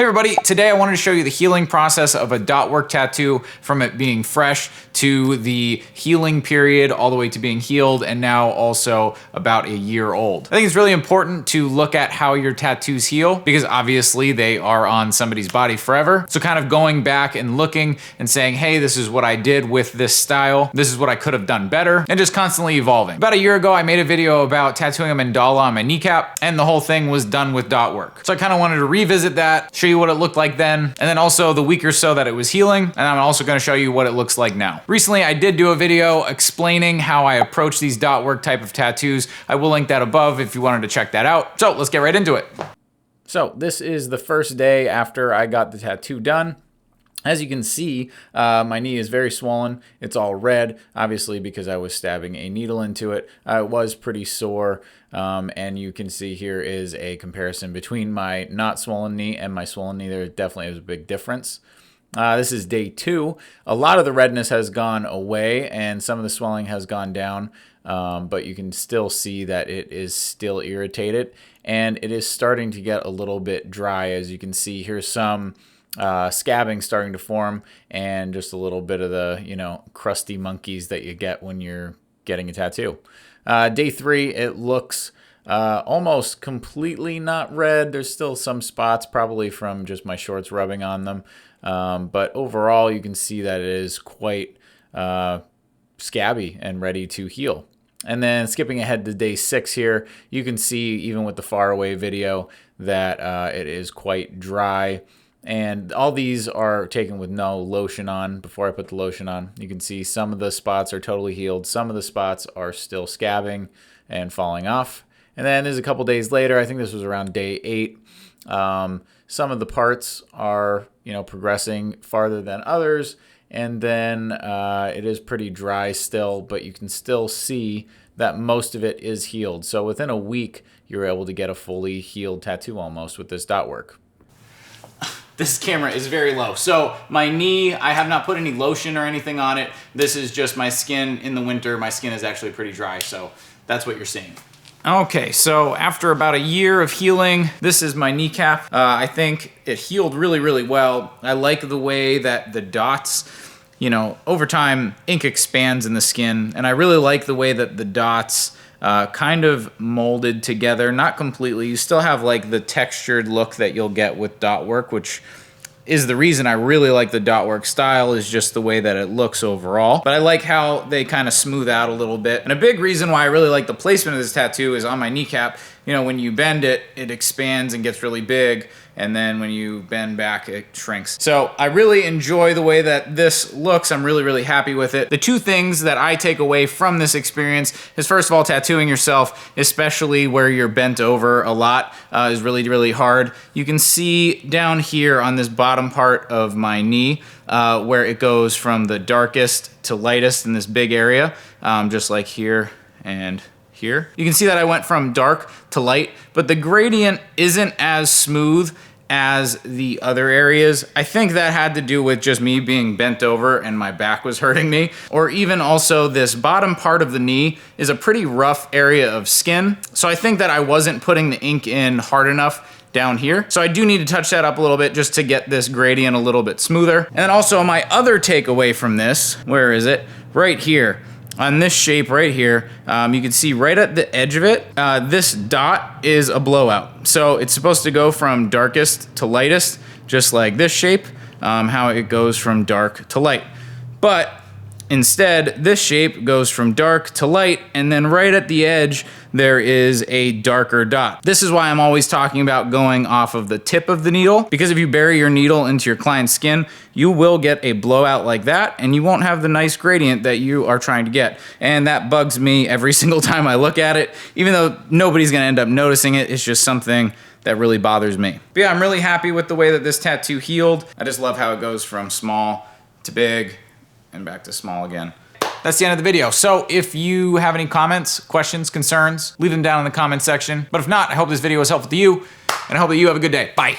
Hey everybody, today I wanted to show you the healing process of a Dotwork tattoo from it being fresh to the healing period all the way to being healed and now also about a year old. I think it's really important to look at how your tattoos heal because obviously they are on somebody's body forever. So kind of going back and looking and saying, hey, this is what I did with this style. This is what I could have done better and just constantly evolving. About a year ago, I made a video about tattooing a mandala on my kneecap and the whole thing was done with Dotwork. So I kind of wanted to revisit that, show you what it looked like then, and then also the week or so that it was healing, and I'm also gonna show you what it looks like now. Recently, I did do a video explaining how I approach these Dotwork type of tattoos. I will link that above if you wanted to check that out. So let's get right into it. So this is the first day after I got the tattoo done. As you can see, my knee is very swollen. It's all red, obviously because I was stabbing a needle into it. It was pretty sore, and you can see here is a comparison between my not swollen knee and my swollen knee. There definitely is a big difference. This is day 2. A lot of the redness has gone away and some of the swelling has gone down, but you can still see that it is still irritated and it is starting to get a little bit dry. As you can see, here's some scabbing starting to form and just a little bit of the, you know, crusty monkeys that you get when you're getting a tattoo. Day 3, it looks almost completely not red. There's still some spots, probably from just my shorts rubbing on them. But overall, you can see that it is quite scabby and ready to heal. And then skipping ahead to day 6 here, you can see even with the far away video that it is quite dry. And all these are taken with no lotion on. Before I put the lotion on, you can see some of the spots are totally healed. Some of the spots are still scabbing and falling off. And then there's a couple days later, I think this was around day 8. Some of the parts are, you know, progressing farther than others. And then it is pretty dry still, but you can still see that most of it is healed. So within a week, you're able to get a fully healed tattoo almost with this Dotwork. This camera is very low. So my knee, I have not put any lotion or anything on it. This is just my skin in the winter. My skin is actually pretty dry, so that's what you're seeing. Okay, so after about a year of healing, this is my kneecap. I think it healed really, really well. I like the way that the dots, you know, over time, ink expands in the skin, and I really like the way that the dots kind of molded together, not completely. You still have like the textured look that you'll get with Dotwork, which is the reason I really like the Dotwork style, is just the way that it looks overall. But I like how they kind of smooth out a little bit. And a big reason why I really like the placement of this tattoo is on my kneecap. You know, when you bend it, it expands and gets really big. And then when you bend back, it shrinks. So I really enjoy the way that this looks. I'm really, really happy with it. The two things that I take away from this experience is, first of all, tattooing yourself, especially where you're bent over a lot, is really, really hard. You can see down here on this bottom part of my knee where it goes from the darkest to lightest in this big area, just like here and here. You can see that I went from dark to light, but the gradient isn't as smooth as the other areas. I think that had to do with just me being bent over and my back was hurting me. Or even also this bottom part of the knee is a pretty rough area of skin. So I think that I wasn't putting the ink in hard enough down here. So I do need to touch that up a little bit just to get this gradient a little bit smoother. And then also my other takeaway from this, where is it? Right here. On this shape right here, you can see right at the edge of it, this dot is a blowout. So it's supposed to go from darkest to lightest, just like this shape, how it goes from dark to light. But instead, this shape goes from dark to light, and then right at the edge, there is a darker dot. This is why I'm always talking about going off of the tip of the needle, because if you bury your needle into your client's skin, you will get a blowout like that, and you won't have the nice gradient that you are trying to get. And that bugs me every single time I look at it, even though nobody's gonna end up noticing it. It's just something that really bothers me. But yeah, I'm really happy with the way that this tattoo healed. I just love how it goes from small to big and back to small again. That's the end of the video. So if you have any comments, questions, concerns, leave them down in the comment section. But if not, I hope this video was helpful to you, and I hope that you have a good day. Bye.